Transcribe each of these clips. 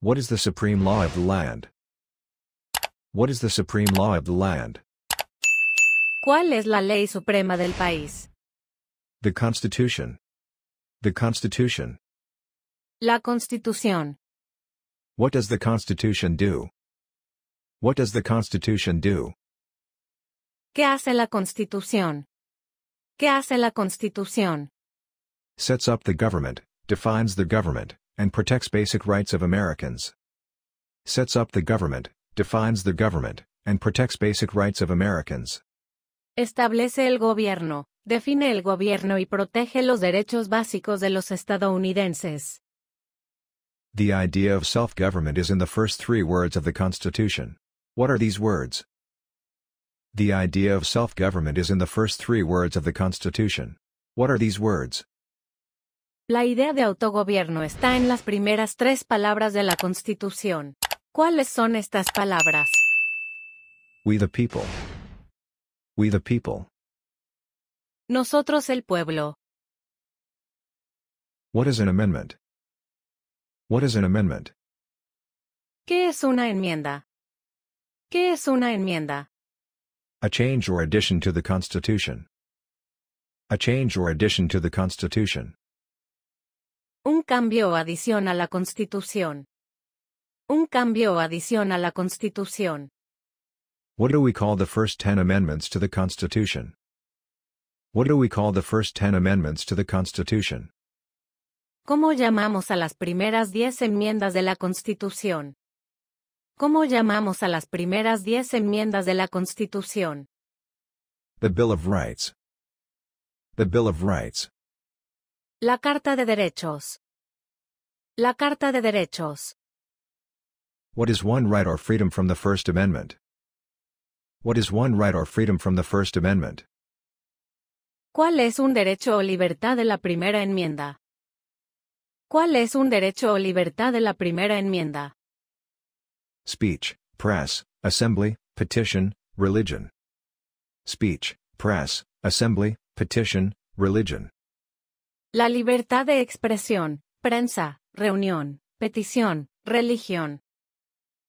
What is the supreme law of the land? What is the supreme law of the land? ¿Cuál es la ley suprema del país? The Constitution. The Constitution. La Constitución. What does the Constitution do? What does the Constitution do? ¿Qué hace la Constitución? ¿Qué hace la Constitución? Sets up the government, defines the government, and protects basic rights of Americans. Sets up the government, defines the government, and protects basic rights of Americans. Establece el gobierno, define el gobierno y protege los derechos básicos de los estadounidenses. The idea of self-government is in the first three words of the Constitution. What are these words? The idea of self-government is in the first three words of the Constitution. What are these words? La idea de autogobierno está en las primeras tres palabras de la Constitución. ¿Cuáles son estas palabras? We the people. We the people. Nosotros el pueblo. What is an amendment? What is an amendment? ¿Qué es una enmienda? ¿Qué es una enmienda? A change or addition to the Constitution. A change or addition to the Constitution. Un cambio o adición a la Constitución. Un cambio o adición a la Constitución. What do we call the first 10 amendments to the Constitution? What do we call the first 10 amendments to the Constitution? ¿Cómo llamamos a las primeras 10 enmiendas de la Constitución? ¿Cómo llamamos a las primeras 10 enmiendas de la Constitución? The Bill of Rights. The Bill of Rights. La Carta de Derechos. La Carta de Derechos. What is one right or freedom from the First Amendment? What is one right or freedom from the First Amendment? ¿Cuál es un derecho o libertad de la primera enmienda? ¿Cuál es un derecho o libertad de la primera enmienda? Speech, press, assembly, petition, religion. Speech, press, assembly, petition, religion. La libertad de expresión, prensa, reunión, petición, religión.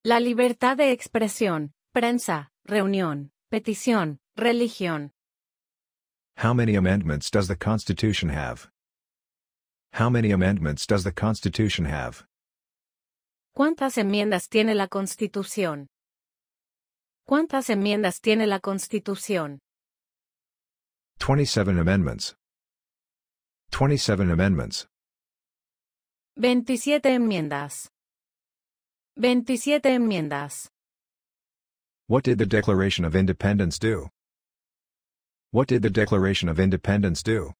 La libertad de expresión, prensa, reunión, petición, religión. How many amendments does the Constitution have? How many amendments does the Constitution have? ¿Cuántas enmiendas tiene la Constitución? ¿Cuántas enmiendas tiene la Constitución? 27 amendments. 27 amendments. 27 enmiendas. 27 enmiendas. What did the Declaration of Independence do? What did the Declaration of Independence do?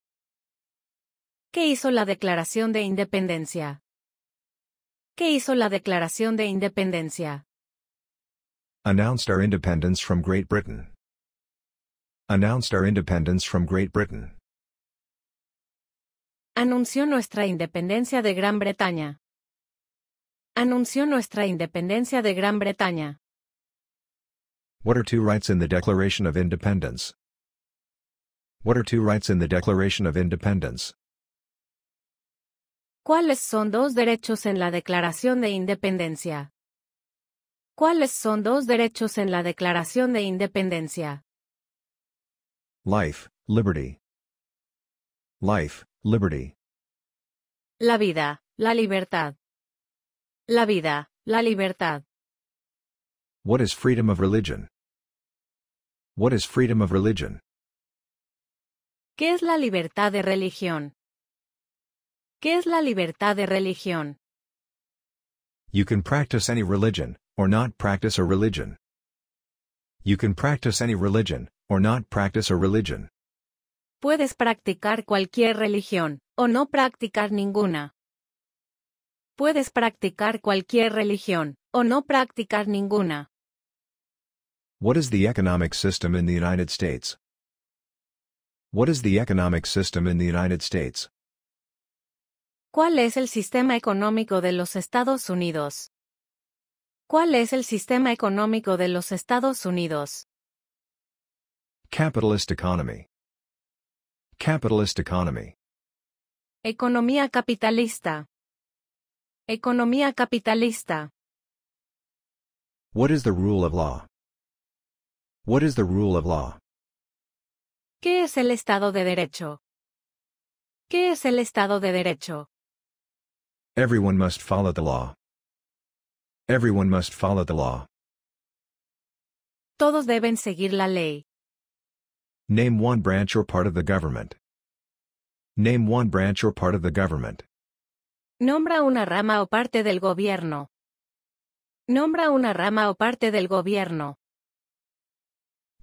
¿Qué hizo la Declaración de Independencia? ¿Qué hizo la Declaración de Independencia? Announced our independence from Great Britain. Announced our independence from Great Britain. Anunció nuestra independencia de Gran Bretaña. Anunció nuestra independencia de Gran Bretaña. What are two rights in the Declaration of Independence? What are two rights in the Declaration of Independence? ¿Cuáles son dos derechos en la Declaración de Independencia? ¿Cuáles son dos derechos en la Declaración de Independencia? Life, liberty. Life, liberty. La vida, la libertad. La vida, la libertad. What is freedom of religion? What is freedom of religion? ¿Qué es la libertad de religión? ¿Qué es la libertad de religión? You can practice any religion, or not practice a religion. You can practice any religion, or not practice a religion. Puedes practicar cualquier religión, o no practicar ninguna. Puedes practicar cualquier religión, o no practicar ninguna. What is the economic system in the United States? What is the economic system in the United States? ¿Cuál es el sistema económico de los Estados Unidos? ¿Cuál es el sistema económico de los Estados Unidos? Capitalist economy. Capitalist economy. Economía capitalista. Economía capitalista. What is the rule of law? What is the rule of law? ¿Qué es el Estado de Derecho? ¿Qué es el Estado de Derecho? Everyone must follow the law. Everyone must follow the law. Todos deben seguir la ley. Name one branch or part of the government. Name one branch or part of the government. Nombra una rama o parte del gobierno. Nombra una rama o parte del gobierno.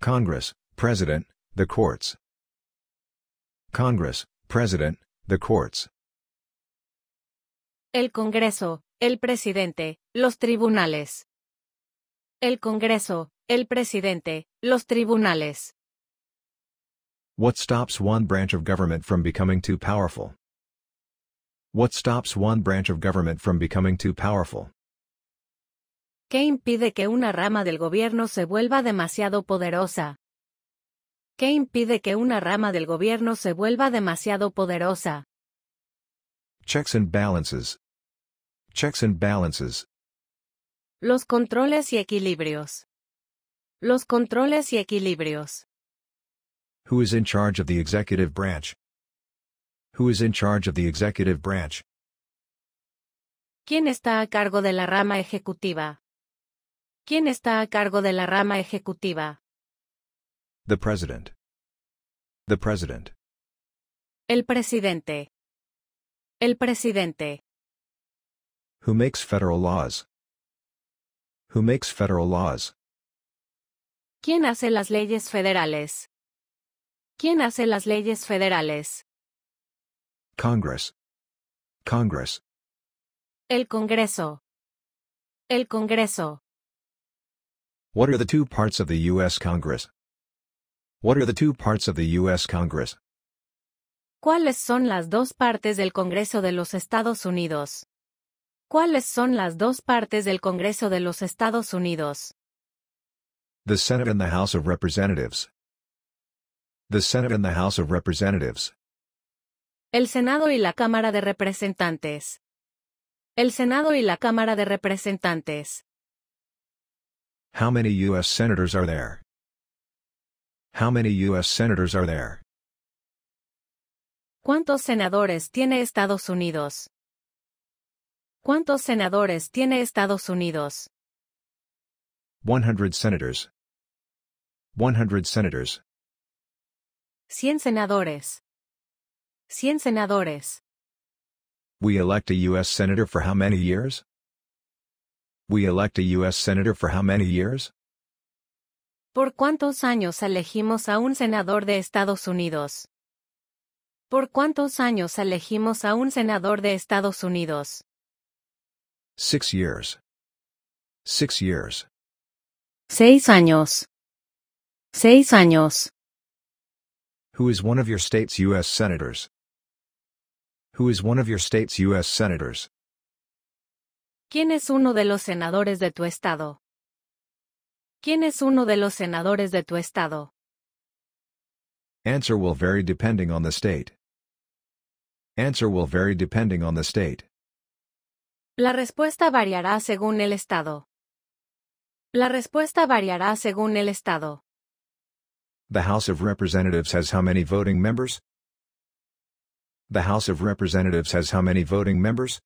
Congress, President, the courts. Congress, President, the courts. El Congreso, el presidente, los tribunales. El Congreso, el presidente, los tribunales. What stops one branch of government from becoming too powerful? What stops one branch of government from becoming too powerful? ¿Qué impide que una rama del gobierno se vuelva demasiado poderosa? ¿Qué impide que una rama del gobierno se vuelva demasiado poderosa? Checks and balances. Checks and balances. Los controles y equilibrios. Los controles y equilibrios. Who is in charge of the executive branch? Who is in charge of the executive branch? ¿Quién está a cargo de la rama ejecutiva? ¿Quién está a cargo de la rama ejecutiva? The President. The President. El presidente. El presidente. Who makes federal laws? Who makes federal laws? ¿Quién hace las leyes federales? ¿Quién hace las leyes federales? Congress. Congress. El Congreso. El Congreso. What are the two parts of the U.S. Congress? What are the two parts of the U.S. Congress? ¿Cuáles son las dos partes del Congreso de los Estados Unidos? ¿Cuáles son las dos partes del Congreso de los Estados Unidos? The Senate and the House of Representatives. The Senate and the House of Representatives. El Senado y la Cámara de Representantes. El Senado y la Cámara de Representantes. How many U.S. senators are there? How many U.S. senators are there? ¿Cuántos senadores tiene Estados Unidos? ¿Cuántos senadores tiene Estados Unidos? 100 senators. 100 senators. 100 senadores. 100 senadores. We elect a U.S. senator for how many years? We elect a U.S. senator for how many years? ¿Por cuántos años elegimos a un senador de Estados Unidos? ¿Por cuántos años elegimos a un senador de Estados Unidos? 6 years. 6 years. 6 años. 6 años. Who is one of your state's U.S. senators? Who is one of your state's U.S. senators? ¿Quién es uno de los senadores de tu estado? ¿Quién es uno de los senadores de tu estado? Answer will vary depending on the state. Answer will vary depending on the state. La respuesta variará según el estado. La respuesta variará según el estado. The House of Representatives has how many voting members? The House of Representatives has how many voting members?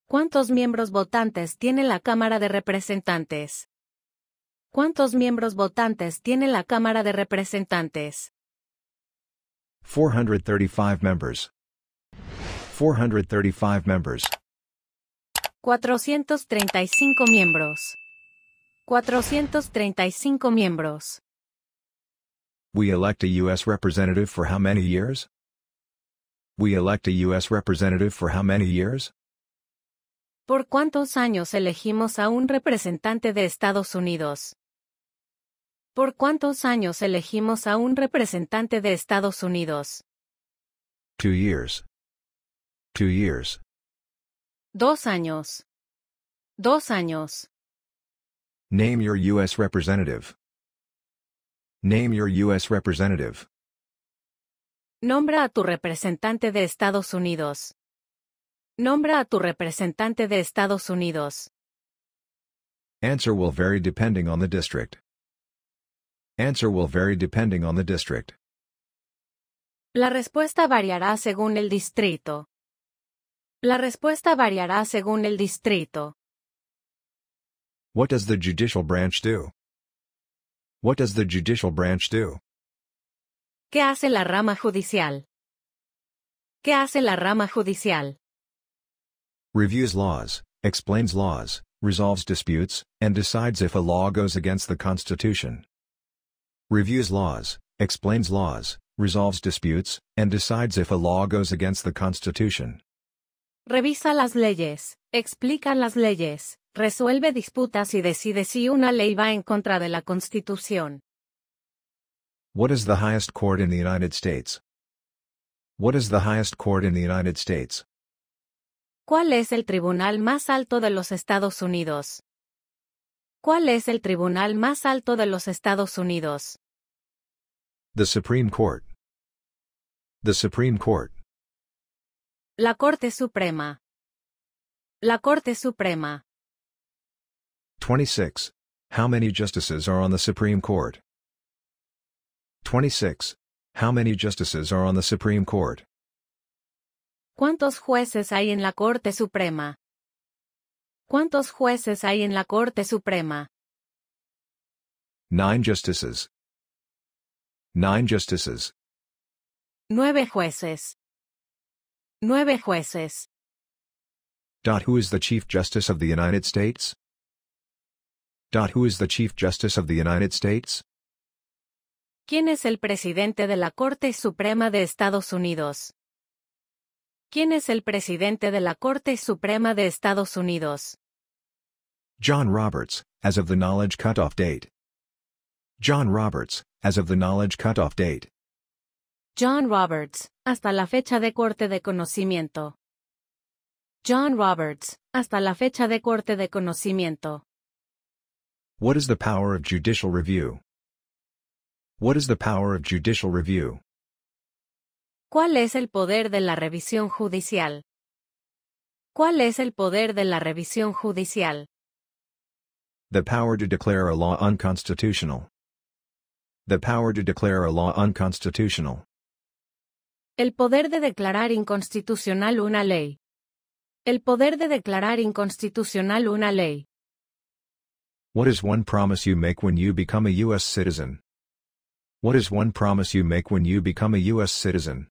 ¿Cuántos miembros votantes tiene la Cámara de Representantes? ¿Cuántos miembros votantes tiene la Cámara de Representantes? 435 members. 435 members. 435 miembros. 435 miembros. We elect a U.S. representative for how many years? We elect a U.S. representative for how many years? ¿Por cuántos años elegimos a un representante de Estados Unidos? ¿Por cuántos años elegimos a un representante de Estados Unidos? 2 years. 2 years. 2 años. 2 años. Name your U.S. representative. Name your U.S. representative. Nombra a tu representante de Estados Unidos. Nombra a tu representante de Estados Unidos. Answer will vary depending on the district. Answer will vary depending on the district. La respuesta variará según el distrito. La respuesta variará según el distrito. What does the judicial branch do? What does the judicial branch do? ¿Qué hace la rama judicial? ¿Qué hace la rama judicial? Reviews laws, explains laws, resolves disputes, and decides if a law goes against the Constitution. Reviews laws, explains laws, resolves disputes, and decides if a law goes against the Constitution. Revisa las leyes, explica las leyes, resuelve disputas y decide si una ley va en contra de la Constitución. What is the highest court in the United States? What is the highest court in the United States? ¿Cuál es el tribunal más alto de los Estados Unidos? ¿Cuál es el tribunal más alto de los Estados Unidos? The Supreme Court. The Supreme Court. La Corte Suprema. La Corte Suprema. 26. How many justices are on the Supreme Court? 26. How many justices are on the Supreme Court? ¿Cuántos jueces hay en la Corte Suprema? ¿Cuántos jueces hay en la Corte Suprema? 9 justices. 9 justices. 9 jueces. 9 jueces. Who is the Chief Justice of the United States? Who is the Chief Justice of the United States? ¿Quién es el presidente de la Corte Suprema de Estados Unidos? ¿Quién es el presidente de la Corte Suprema de Estados Unidos? John Roberts, as of the knowledge cutoff date. John Roberts, as of the knowledge cutoff date. John Roberts, hasta la fecha de corte de conocimiento. John Roberts, hasta la fecha de corte de conocimiento. What is the power of judicial review? What is the power of judicial review? ¿Cuál es el poder de la revisión judicial? ¿Cuál es el poder de la revisión judicial? The power to declare a law unconstitutional. The power to declare a law unconstitutional. El poder de declarar inconstitucional una ley. El poder de declarar inconstitucional una ley. What is one promise you make when you become a U.S. citizen? What is one promise you make when you become a U.S. citizen?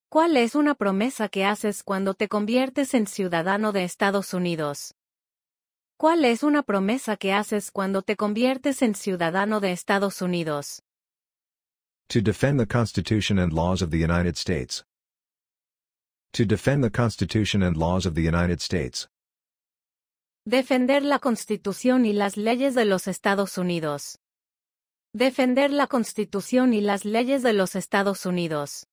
¿Cuál es una promesa que haces cuando te conviertes en ciudadano de Estados Unidos? ¿Cuál es una promesa que haces cuando te conviertes en ciudadano de Estados Unidos? To defend the Constitution and laws of the United States. To defend the Constitution and laws of the United States. Defender la Constitución y las leyes de los Estados Unidos. Defender la Constitución y las leyes de los Estados Unidos.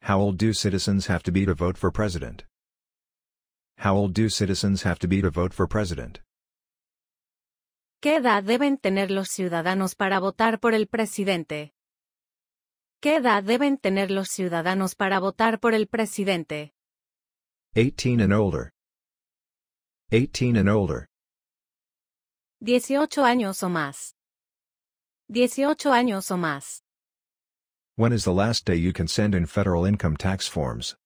How old do citizens have to be to vote for president? How old do citizens have to be to vote for president? ¿Qué edad deben tener los ciudadanos para votar por el presidente? ¿Qué edad deben tener los ciudadanos para votar por el presidente? 18 and older. 18 and older. 18 años o más. 18 años o más. When is the last day you can send in federal income tax forms?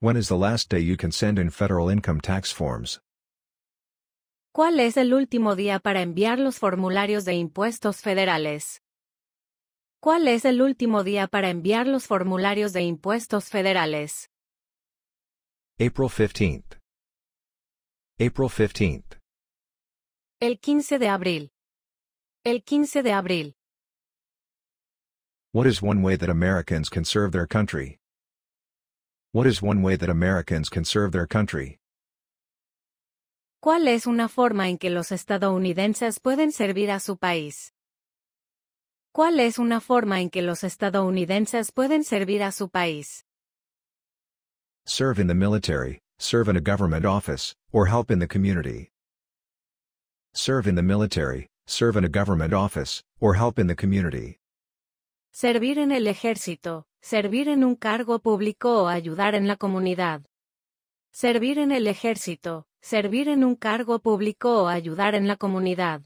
When is the last day you can send in federal income tax forms? ¿Cuál es el último día para enviar los formularios de impuestos federales? ¿Cuál es el último día para enviar los formularios de impuestos federales? April 15th. April 15th. El 15 de abril. El 15 de abril. What is one way that Americans can serve their country? What is one way that Americans can serve their country? ¿Cuál es una forma en que los estadounidenses pueden servir a su país? ¿Cuál es una forma en que los estadounidenses pueden servir a su país? Serve in the military, serve in a government office, or help in the community. Serve in the military, serve in a government office, or help in the community. Servir en el ejército, Servir en un cargo público o ayudar en la comunidad. Servir en el ejército. Servir en un cargo público o ayudar en la comunidad.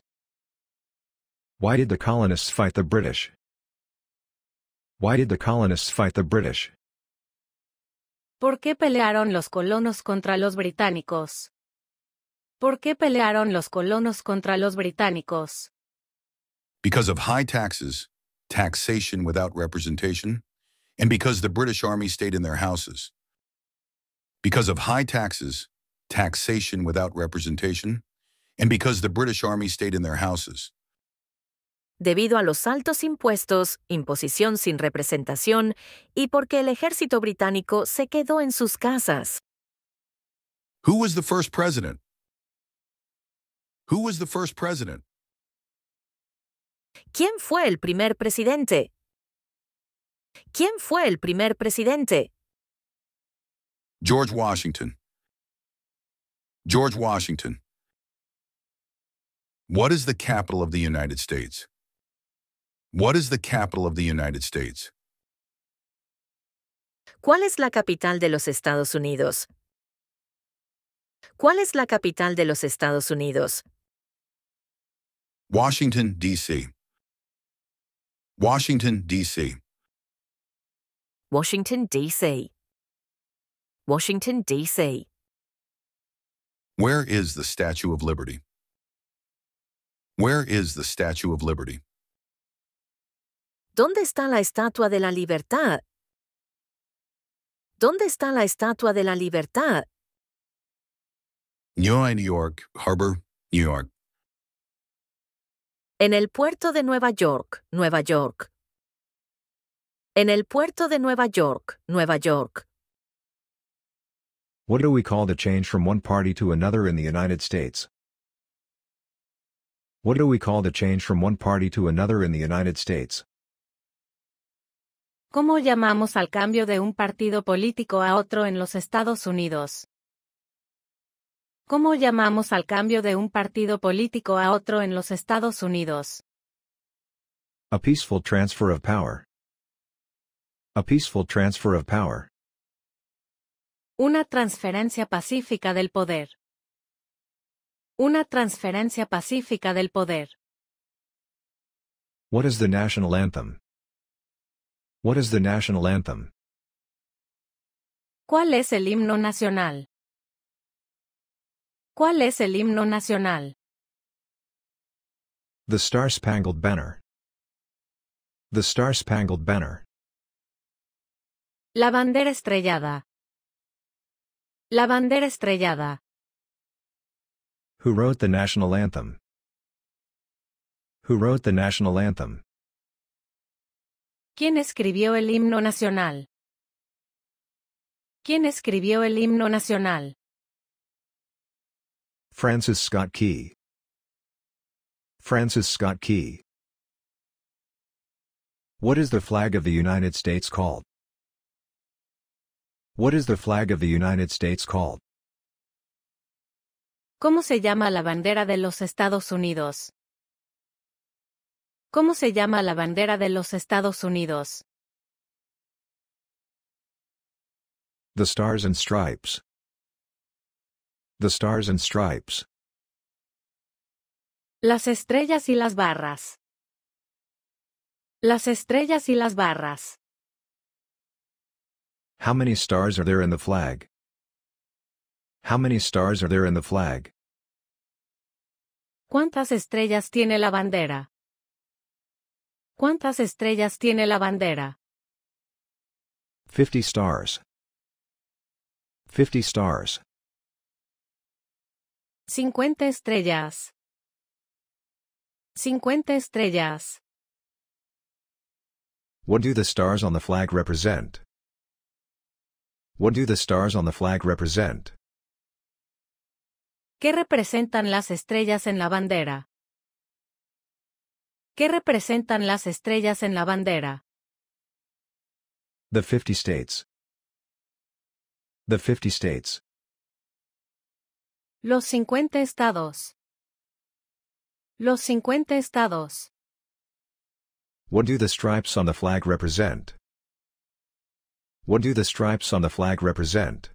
Why did the colonists fight the British? Why did the colonists fight the British? ¿Por qué pelearon los colonos contra los británicos? ¿Por qué pelearon los colonos contra los británicos? Because of high taxes, taxation without representation, and because the British Army stayed in their houses. Because of high taxes, taxation without representation, and because the British Army stayed in their houses. Debido a los altos impuestos, imposición sin representación y porque el ejército británico se quedó en sus casas. Who was the first president? Who was the first president? ¿Quién fue el primer presidente? ¿Quién fue el primer presidente? George Washington. George Washington. What is the capital of the United States? What is the capital of the United States? ¿Cuál es la capital de los Estados Unidos? ¿Cuál es la capital de los Estados Unidos? Washington, D.C. Washington, D.C. Washington, D.C. Washington, D.C. Where is the Statue of Liberty? Where is the Statue of Liberty? ¿Dónde está la Estatua de la Libertad? ¿Dónde está la Estatua de la Libertad? New York Harbor, New York. En el puerto de Nueva York, Nueva York. En el puerto de Nueva York, Nueva York. What do we call the change from one party to another in the United States? What do we call the change from one party to another in the United States? ¿Cómo llamamos al cambio de un partido político a otro en los Estados Unidos? ¿Cómo llamamos al cambio de un partido político a otro en los Estados Unidos? A peaceful transfer of power. A peaceful transfer of power. Una transferencia pacífica del poder. Una transferencia pacífica del poder. What is the national anthem? What is the national anthem? ¿Cuál es el himno nacional? ¿Cuál es el himno nacional? The Star-Spangled Banner. The Star-Spangled Banner. La bandera estrellada. La bandera estrellada. Who wrote the national anthem? Who wrote the national anthem? ¿Quién escribió el himno nacional? ¿Quién escribió el himno nacional? Francis Scott Key. Francis Scott Key. What is the flag of the United States called? What is the flag of the United States called? ¿Cómo se llama la bandera de los Estados Unidos? ¿Cómo se llama la bandera de los Estados Unidos? The Stars and Stripes. The Stars and Stripes. Las estrellas y las barras. Las estrellas y las barras. How many stars are there in the flag? How many stars are there in the flag? ¿Cuántas estrellas tiene la bandera? ¿Cuántas estrellas tiene la bandera? 50 stars. 50 stars. 50 estrellas. 50 estrellas. What do the stars on the flag represent? What do the stars on the flag represent? ¿Qué representan las estrellas en la bandera? ¿Qué representan las estrellas en la bandera? The 50 states. The 50 states. Los 50 estados. Los 50 estados. What do the stripes on the flag represent? What do the stripes on the flag represent?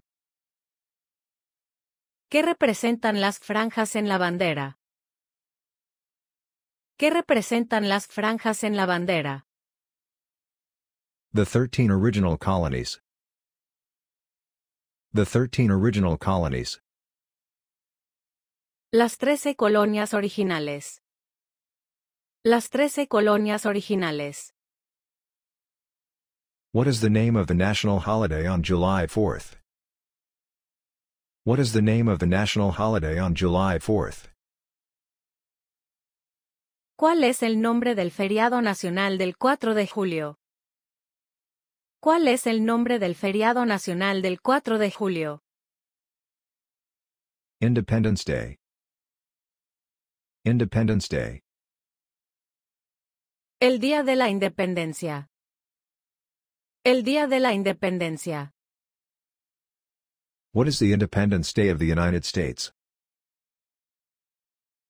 ¿Qué representan las franjas en la bandera? ¿Qué representan las franjas en la bandera? The 13 original colonies. The 13 original colonies. Las 13 colonias originales. Las 13 colonias originales. What is the name of the national holiday on July 4th? What is the name of the national holiday on July 4th? ¿Cuál es el nombre del feriado nacional del 4 de julio? ¿Cuál es el nombre del feriado nacional del 4 de julio? Independence Day. Independence Day. El Día de la Independencia. El Día de la Independencia. What is the Independence Day of the United States?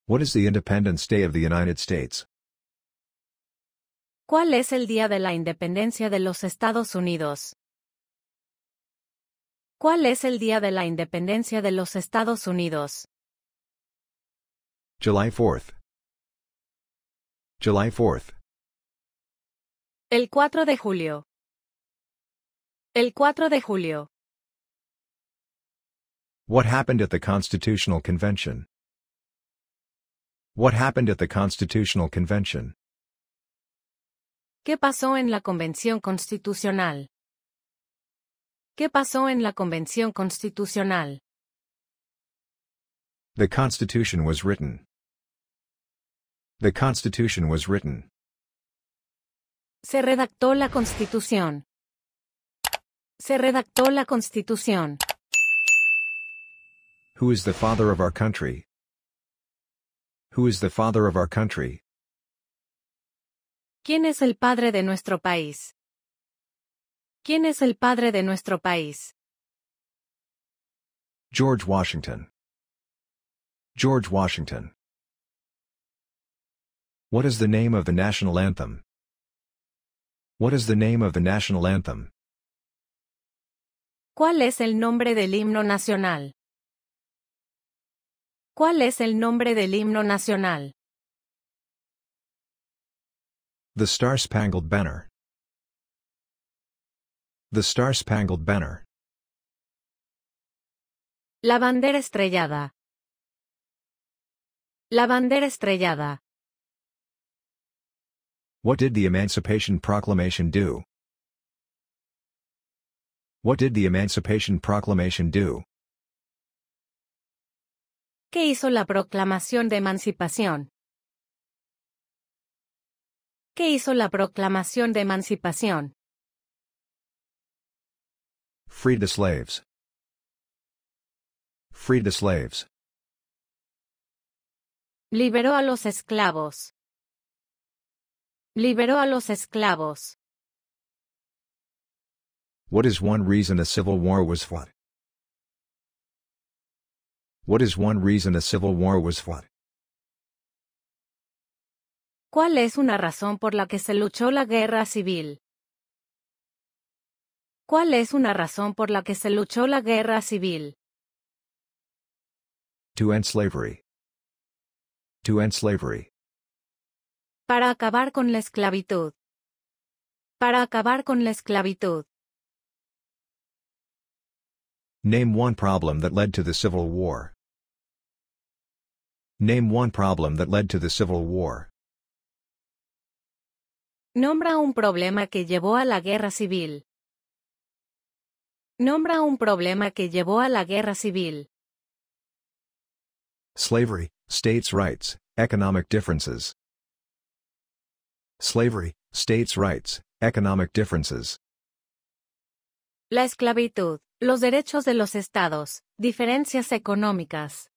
What is the Independence Day of the United States? ¿Cuál es el Día de la Independencia de los Estados Unidos? ¿Cuál es el Día de la Independencia de los Estados Unidos? July 4th. July 4th. El 4 de julio. El 4 de julio. What happened at the Constitutional Convention? What happened at the Constitutional Convention? ¿Qué pasó en la Convención Constitucional? ¿Qué pasó en la Convención Constitucional? The Constitution was written. The Constitution was written. Se redactó la Constitución. Se redactó la Constitución. Who is the father of our country? Who is the father of our country? ¿Quién es el padre de nuestro país? ¿Quién es el padre de nuestro país? George Washington. George Washington. What is the name of the national anthem? What is the name of the national anthem? ¿Cuál es el nombre del himno nacional? ¿Cuál es el nombre del himno nacional? The Star-Spangled Banner. The Star-Spangled Banner. La bandera estrellada. La bandera estrellada. What did the Emancipation Proclamation do? What did the Emancipation Proclamation do? ¿Qué hizo la Proclamación de Emancipación? ¿Qué hizo la Proclamación de Emancipación? Freed the slaves. Freed the slaves. Liberó a los esclavos. Liberó a los esclavos. What is one reason a civil war was fought? What is one reason a civil war was fought? ¿Cuál es una razón por la que se luchó la guerra civil? ¿Cuál es una razón por la que se luchó la guerra civil? To end slavery. To end slavery. Para acabar con la esclavitud. Para acabar con la esclavitud. Name one problem that led to the Civil War. Name one problem that led to the Civil War. Nombra un problema que llevó a la guerra civil. Nombra un problema que llevó a la guerra civil. Slavery, states' rights, economic differences. Slavery, states' rights, economic differences. La esclavitud, los derechos de los estados, diferencias económicas.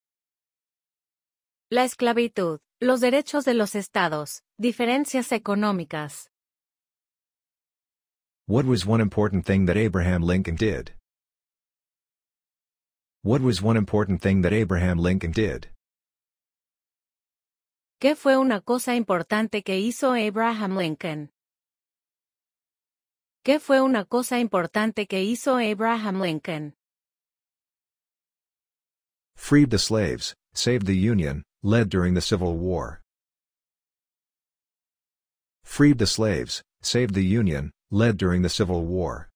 La esclavitud, los derechos de los estados, diferencias económicas. What was one important thing that Abraham Lincoln did? What was one important thing that Abraham Lincoln did? ¿Qué fue una cosa importante que hizo Abraham Lincoln? ¿Qué fue una cosa importante que hizo Abraham Lincoln? Freed the slaves, saved the Union, led during the Civil War. Freed the slaves, saved the Union, led during the Civil War.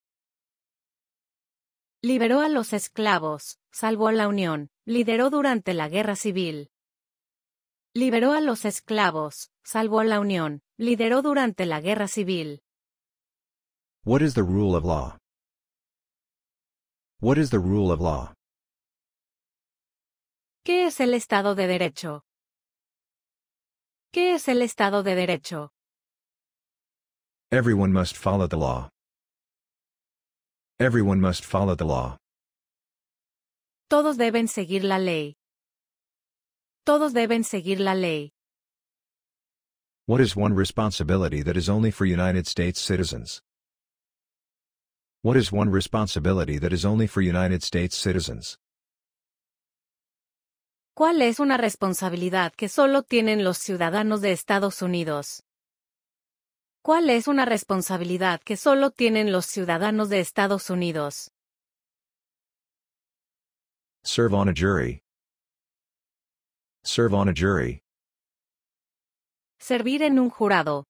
Liberó a los esclavos, salvó la Unión, lideró durante la Guerra Civil. Liberó a los esclavos, salvó la Unión, lideró durante la Guerra Civil. What is the rule of law? What is the rule of law? ¿Qué es el Estado de Derecho? ¿Qué es el Estado de Derecho? Everyone must follow the law. Everyone must follow the law. Todos deben seguir la ley. Todos deben seguir la ley. What is one responsibility that is only for United States citizens? What is one responsibility that is only for United States citizens? ¿Cuál es una responsabilidad que solo tienen los ciudadanos de Estados Unidos? ¿Cuál es una responsabilidad que solo tienen los ciudadanos de Estados Unidos? Serve on a jury. Serve on a jury. Servir en un jurado.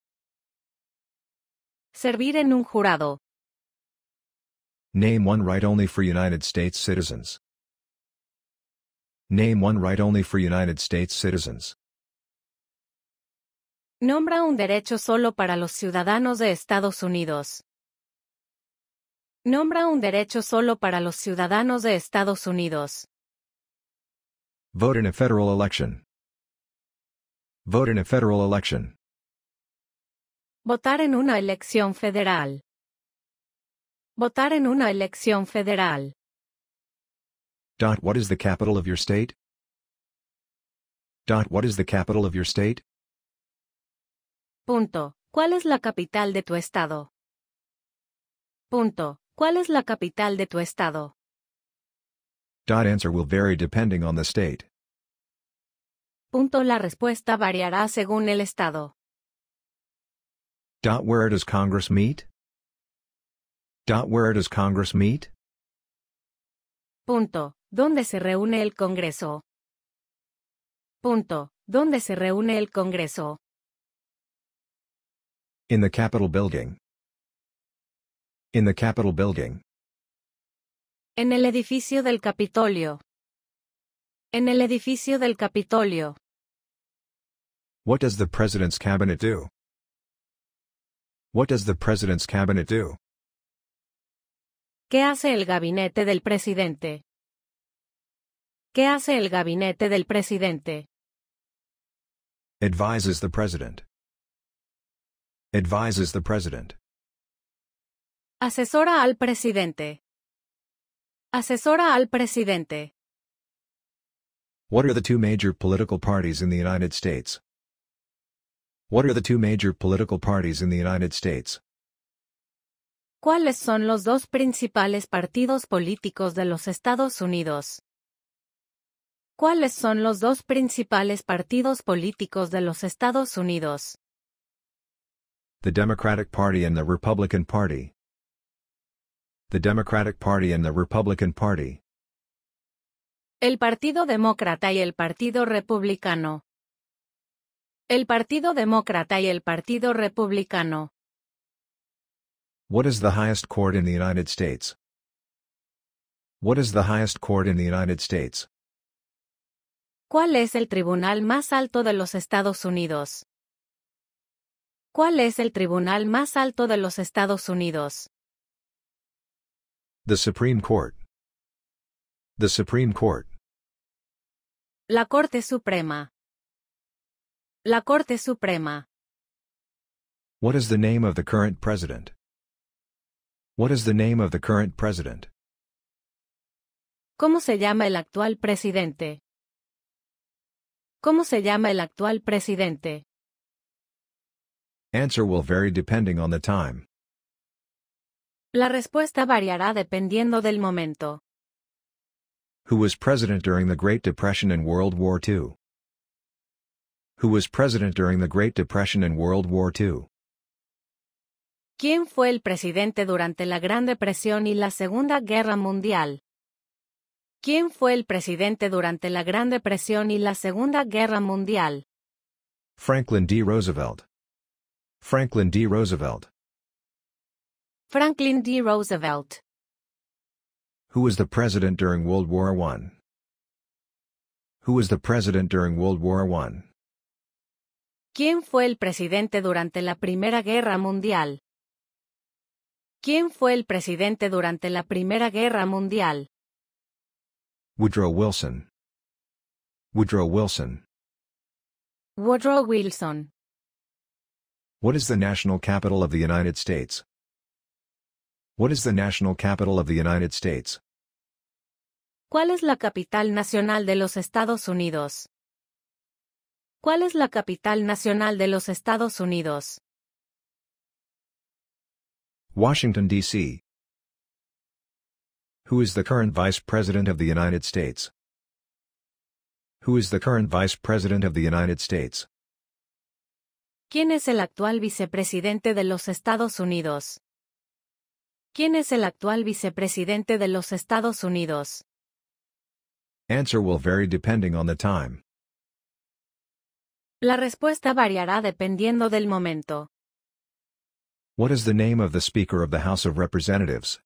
Servir en un jurado. Name one right only for United States citizens. Name one right only for United States citizens. Nombra un derecho solo para los ciudadanos de Estados Unidos. Nombra un derecho solo para los ciudadanos de Estados Unidos. Vote in a federal election. Vote in a federal election. Votar en una elección federal. Votar en una elección federal. What is the capital of your state? What is the capital of your state? Punto. ¿Cuál es la capital de tu estado? Punto. ¿Cuál es la capital de tu estado? Answer will vary depending on the state. Punto. La respuesta variará según el estado. Where does Congress meet? Where does Congress meet? Punto. ¿Dónde se reúne el Congreso? Punto. ¿Dónde se reúne el Congreso? In the Capitol building. In the Capitol building. En el edificio del Capitolio. En el edificio del Capitolio. What does the President's cabinet do? What does the President's cabinet do? ¿Qué hace el gabinete del presidente? ¿Qué hace el gabinete del presidente? Advises the President. Advises the President. Asesora al presidente. Asesora al presidente. What are the two major political parties in the United States? What are the two major political parties in the United States? ¿Cuáles son los dos principales partidos políticos de los Estados Unidos? ¿Cuáles son los dos principales partidos políticos de los Estados Unidos? The Democratic Party and the Republican Party. The Democratic Party and the Republican Party. El Partido Demócrata y el Partido Republicano. El Partido Demócrata y el Partido Republicano. What is the highest court in the United States? What is the highest court in the United States? ¿Cuál es el tribunal más alto de los Estados Unidos? ¿Cuál es el tribunal más alto de los Estados Unidos? The Supreme Court. The Supreme Court. La Corte Suprema. La Corte Suprema. What is the name of the current president? What is the name of the current president? ¿Cómo se llama el actual presidente? ¿Cómo se llama el actual presidente? Answer will vary depending on the time. La respuesta variará dependiendo del momento. Who was president during the Great Depression and World War II? Who was president during the Great Depression and World War II? ¿Quién fue el presidente durante la Gran Depresión y la Segunda Guerra Mundial? ¿Quién fue el presidente durante la Gran Depresión y la Segunda Guerra Mundial? Franklin D. Roosevelt. Franklin D. Roosevelt. Franklin D. Roosevelt. Who was the president during World War I? Who was the president during World War I? ¿Quién fue el presidente durante la Primera Guerra Mundial? ¿Quién fue el presidente durante la Primera Guerra Mundial? Woodrow Wilson. Woodrow Wilson. Woodrow Wilson. What is the national capital of the United States? What is the national capital of the United States? ¿Cuál es la capital nacional de los Estados Unidos? ¿Cuál es la capital nacional de los Estados Unidos? Washington, D.C. Who is the current Vice President of the United States? Who is the current Vice President of the United States? ¿Quién es el actual vicepresidente de los Estados Unidos? ¿Quién es el actual vicepresidente de los Estados Unidos? Answer will vary depending on the time. La respuesta variará dependiendo del momento. What is the name of the Speaker of the House of Representatives?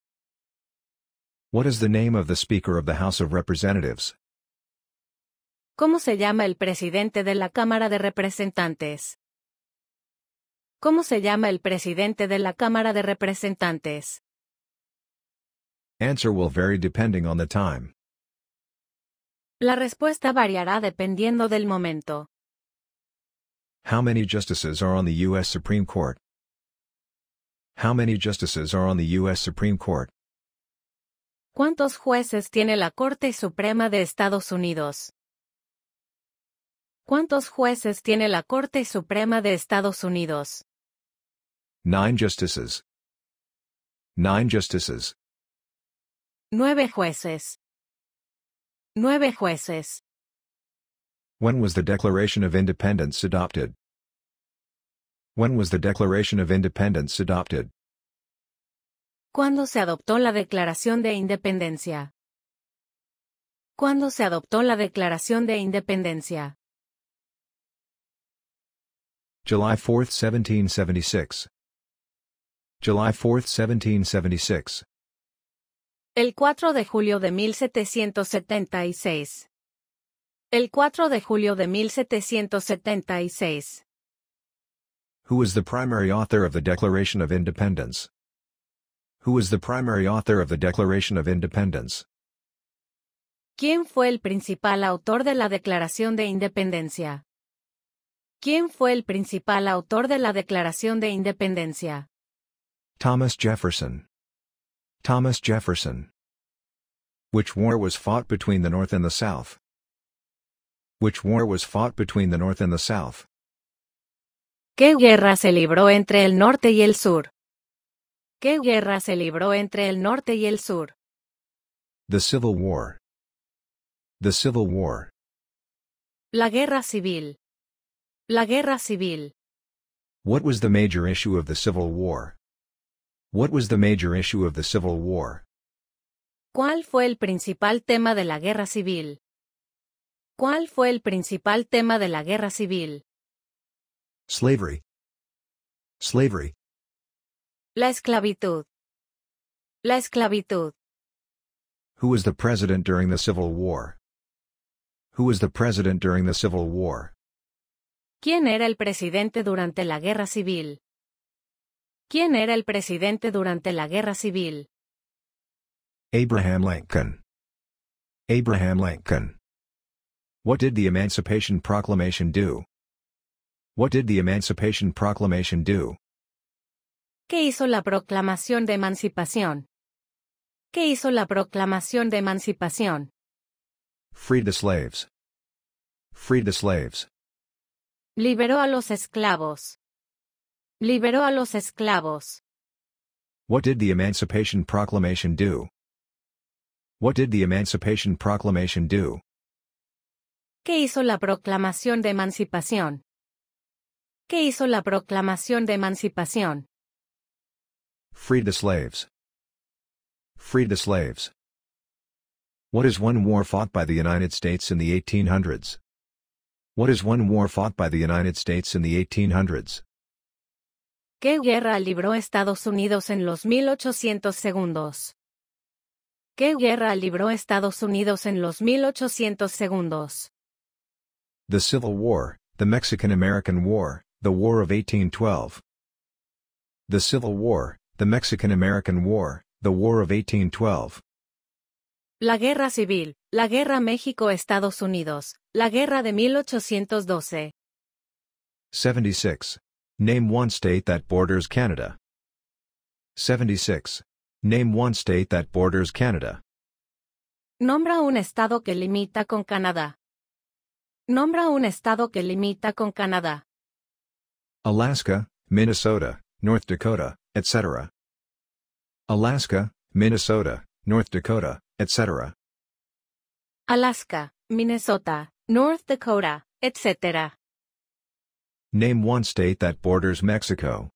What is the name of the Speaker of the House of Representatives? ¿Cómo se llama el presidente de la Cámara de Representantes? ¿Cómo se llama el presidente de la Cámara de Representantes? Answer will vary depending on the time. La respuesta variará dependiendo del momento. How many justices are on the U.S. Supreme Court? How many justices are on the U.S. Supreme Court? ¿Cuántos jueces tiene la Corte Suprema de Estados Unidos? ¿Cuántos jueces tiene la Corte Suprema de Estados Unidos? 9 justices. 9 justices. 9 jueces. 9 jueces. When was the Declaration of Independence adopted? When was the Declaration of Independence adopted? ¿Cuándo se adoptó la Declaración de Independencia? ¿Cuándo se adoptó la Declaración de Independencia? July 4, 1776. July 4, 1776. El 4 de julio de 1776. El 4 de julio de 1776. Who was the primary author of the Declaration of Independence? Who was the primary author of the Declaration of Independence? ¿Quién fue el principal autor de la Declaración de Independencia? ¿Quién fue el principal autor de la Declaración de Independencia? Thomas Jefferson. Thomas Jefferson. Which war was fought between the North and the South? Which war was fought between the North and the South? ¿Qué guerra se libró entre el norte y el sur? ¿Qué guerra se libró entre el norte y el sur? The Civil War. The Civil War. La guerra civil. La guerra civil. What was the major issue of the Civil War? What was the major issue of the Civil War? ¿Cuál fue el principal tema de la guerra civil? ¿Cuál fue el principal tema de la guerra civil? Slavery. Slavery. La esclavitud. La esclavitud. Who was the president during the Civil War? Who was the president during the Civil War? ¿Quién era el presidente durante la guerra civil? ¿Quién era el presidente durante la guerra civil? Abraham Lincoln. Abraham Lincoln. What did the Emancipation Proclamation do? What did the Emancipation Proclamation do? ¿Qué hizo la Proclamación de Emancipación? ¿Qué hizo la Proclamación de Emancipación? Freed the slaves. Freed the slaves. Liberó a los esclavos. Liberó a los esclavos. What did the Emancipation Proclamation do? What did the Emancipation Proclamation do? ¿Qué hizo la Proclamación de Emancipación? ¿Qué hizo la Proclamación de Emancipación? Free the slaves. Free the slaves. What is one war fought by the United States in the 1800s? What is one war fought by the United States in the 1800s? ¿Qué guerra libró Estados Unidos en los 1800 segundos? ¿Qué guerra libró Estados Unidos en los 1800 segundos? The Civil War, the Mexican-American War, the War of 1812. The Civil War, the Mexican-American War, the War of 1812. La Guerra Civil, la Guerra México-Estados Unidos, la Guerra de 1812. 76. Name one state that borders Canada. 76. Name one state that borders Canada. Nombra un estado que limita con Canadá. Nombra un estado que limita con Canadá. Alaska, Minnesota, North Dakota, etc. Alaska, Minnesota, North Dakota, etc. Alaska, Minnesota, North Dakota, etc. Name one state that borders Mexico.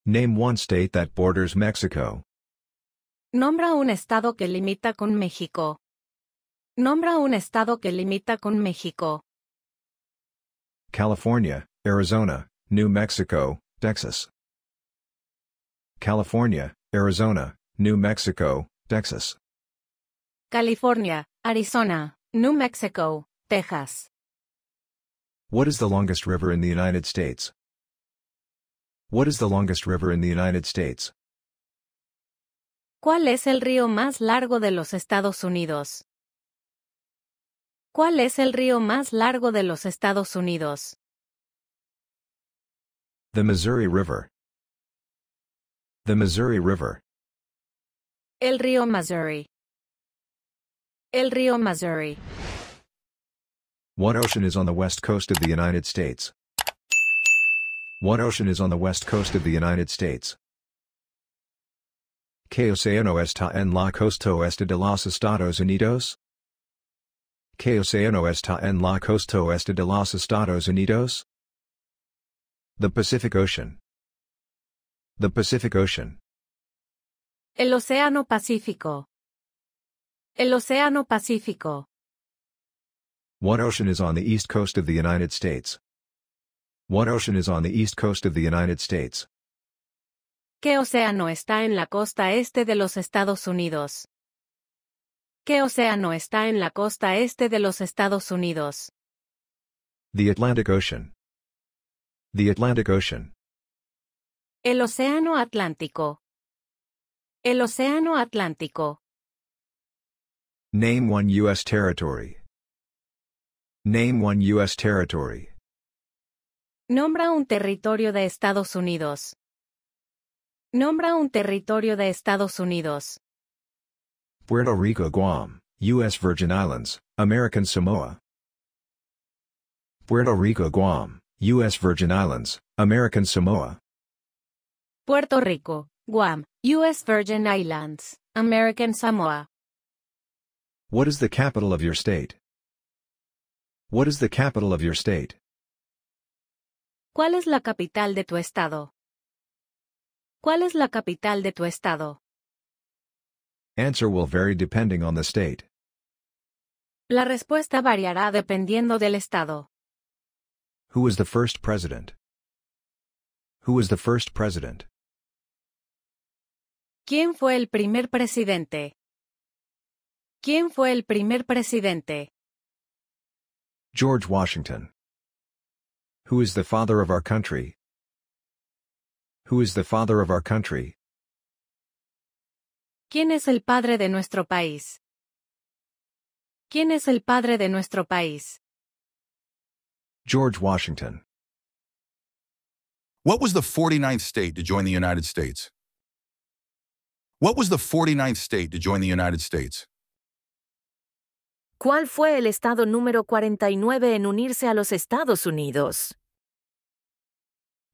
Name one state that borders Mexico. Nombra un estado que limita con México. Nombra un estado que limita con México. California, Arizona, New Mexico, Texas. California, Arizona, New Mexico, Texas. California, Arizona, New Mexico, Texas. What is the longest river in the United States? What is the longest river in the United States? ¿Cuál es el río más largo de los Estados Unidos? ¿Cuál es el río más largo de los Estados Unidos? The Missouri River. The Missouri River. El río Missouri. El río Missouri. What ocean is on the west coast of the United States? What ocean is on the west coast of the United States? ¿Qué océano está en la costa oeste de los Estados Unidos? ¿Qué océano está en la costa oeste de los Estados Unidos? The Pacific Ocean. The Pacific Ocean. El Océano Pacífico. El Océano Pacífico. What ocean is on the east coast of the United States? What ocean is on the east coast of the United States? ¿Qué océano está en la costa este de los Estados Unidos? ¿Qué océano está en la costa este de los Estados Unidos? The Atlantic Ocean. The Atlantic Ocean. El Océano Atlántico. El Océano Atlántico. Name one U.S. territory. Name one U.S. territory. Nombra un territorio de Estados Unidos. Nombra un territorio de Estados Unidos. Puerto Rico, Guam, U.S. Virgin Islands, American Samoa. Puerto Rico, Guam, U.S. Virgin Islands, American Samoa. Puerto Rico, Guam, U.S. Virgin Islands, American Samoa. What is the capital of your state? What is the capital of your state? ¿Cuál es la capital de tu estado? ¿Cuál es la capital de tu estado? Answer will vary depending on the state. La respuesta variará dependiendo del estado. Who was the first president? Who was the first president? ¿Quién fue el primer presidente? ¿Quién fue el primer presidente? George Washington. Who is the father of our country? Who is the father of our country? ¿Quién es el padre de nuestro país? ¿Quién es el padre de nuestro país? George Washington. What was the 49th state to join the United States? What was the 49th state to join the United States? ¿Cuál fue el estado número 49 en unirse a los Estados Unidos?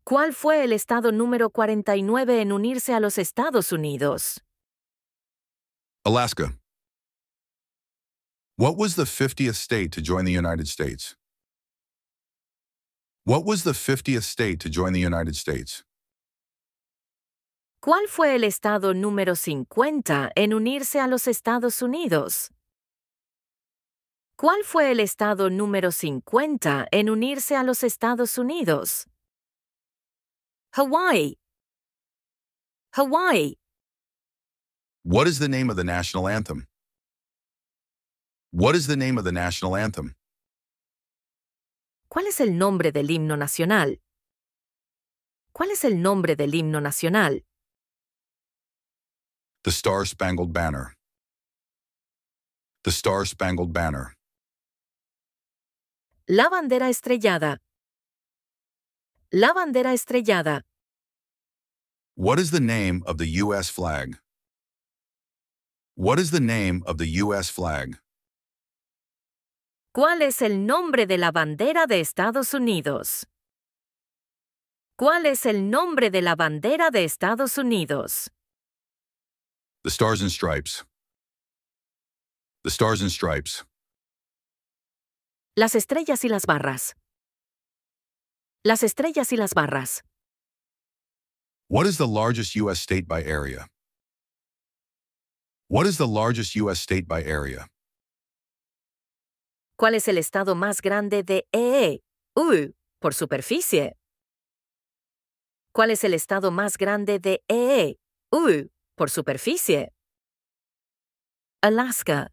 ¿Cuál fue el estado número 49 en unirse a los Estados Unidos? Alaska. What was the 50th state to join the United States? What was the 50th state to join the United States? ¿Cuál fue el estado número 50 en unirse a los Estados Unidos? ¿Cuál fue el estado número 50 en unirse a los Estados Unidos? Hawaii. Hawaii. What is the name of the national anthem? What is the name of the national anthem? ¿Cuál es el nombre del himno nacional? ¿Cuál es el nombre del himno nacional? The Star-Spangled Banner. The Star-Spangled Banner. La bandera estrellada. La bandera estrellada. What is the name of the U.S. flag? What is the name of the U.S. flag? ¿Cuál es el nombre de la bandera de Estados Unidos? ¿Cuál es el nombre de la bandera de Estados Unidos? The Stars and Stripes. The Stars and Stripes. Las estrellas y las barras. Las estrellas y las barras. What is the largest U.S. state by area? What is the largest U.S. state by area? ¿Cuál es el estado más grande de por superficie? ¿Cuál es el estado más grande de por superficie? Alaska.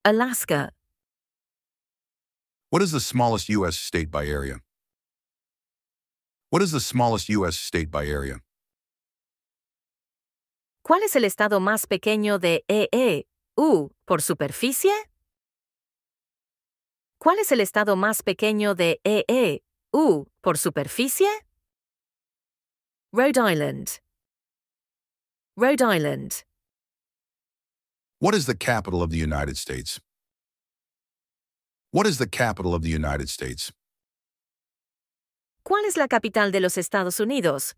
Alaska. What is the smallest U.S. state by area? What is the smallest U.S. state by area? ¿Cuál es el estado más pequeño de por superficie? ¿Cuál es el estado más pequeño de por superficie? Rhode Island. Rhode Island. What is the capital of the United States? What is the capital of the United States? ¿Cuál es la capital de los Estados Unidos?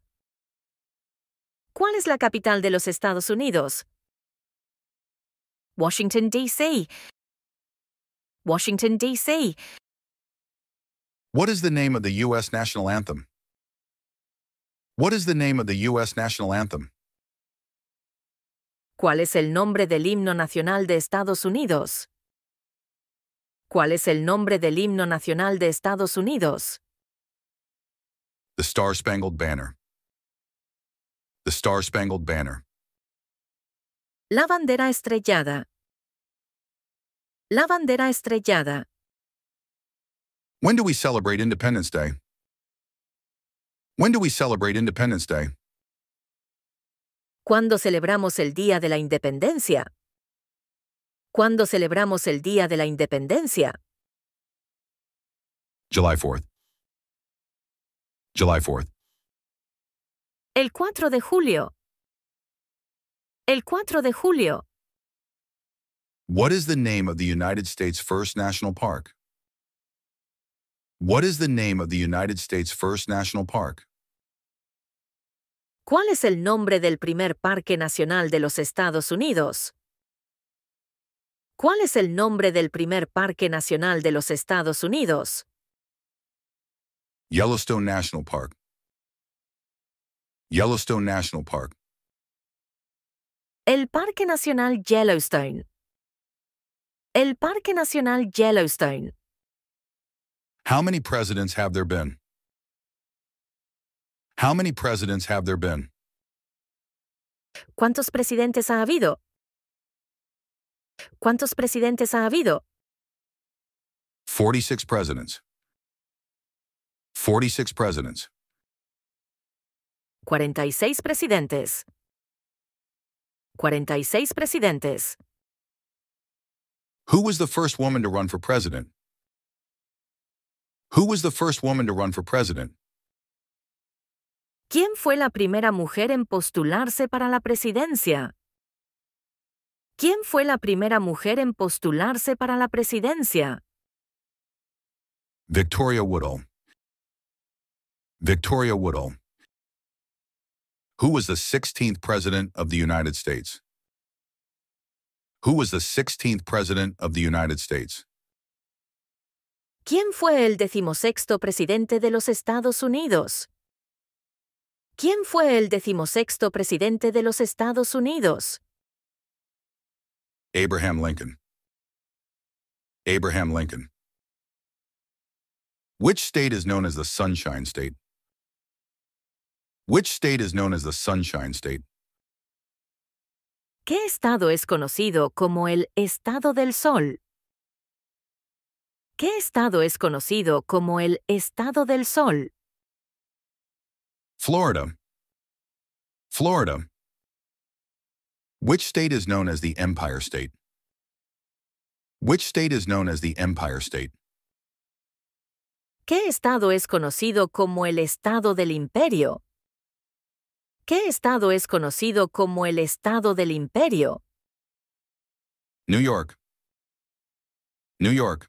¿Cuál es la capital de los Estados Unidos? Washington, D.C. Washington, D.C. What is the name of the U.S. national anthem? What is the name of the U.S. national anthem? ¿Cuál es el nombre del himno nacional de Estados Unidos? ¿Cuál es el nombre del himno nacional de Estados Unidos? The Star-Spangled Banner. The Star-Spangled Banner. La bandera estrellada. La bandera estrellada. When do we celebrate Independence Day? When do we celebrate Independence Day? ¿Cuándo celebramos el Día de la Independencia? ¿Cuándo celebramos el Día de la Independencia? July 4th. July 4th. El 4 de julio. El 4 de julio. What is the name of the United States' first national park? What is the name of the United States' first national park? ¿Cuál es el nombre del primer parque nacional de los Estados Unidos? ¿Cuál es el nombre del primer parque nacional de los Estados Unidos? Yellowstone National Park. Yellowstone National Park. El Parque Nacional Yellowstone. El Parque Nacional Yellowstone. How many presidents have there been? How many presidents have there been? ¿Cuántos presidentes ha habido? ¿Cuántos presidentes ha habido? 46 presidents. 46 presidents. 46 presidentes. 46 presidentes. Who was the first woman to run for president? Who was the first woman to run for president? ¿Quién fue la primera mujer en postularse para la presidencia? ¿Quién fue la primera mujer en postularse para la presidencia? Victoria Woodhull. Victoria Woodhull. Who was the 16th president of the United States? Who was the 16th president of the United States? ¿Quién fue el 16º presidente de los Estados Unidos? ¿Quién fue el 16º presidente de los Estados Unidos? Abraham Lincoln. Abraham Lincoln. Which state is known as the Sunshine State? Which state is known as the Sunshine State? ¿Qué estado es conocido como el Estado del Sol? ¿Qué estado es conocido como el Estado del Sol? Florida. Florida. Which state is known as the Empire State? Which state is known as the Empire State? ¿Qué estado es conocido como el Estado del Imperio? ¿Qué estado es conocido como el Estado del Imperio? New York. New York.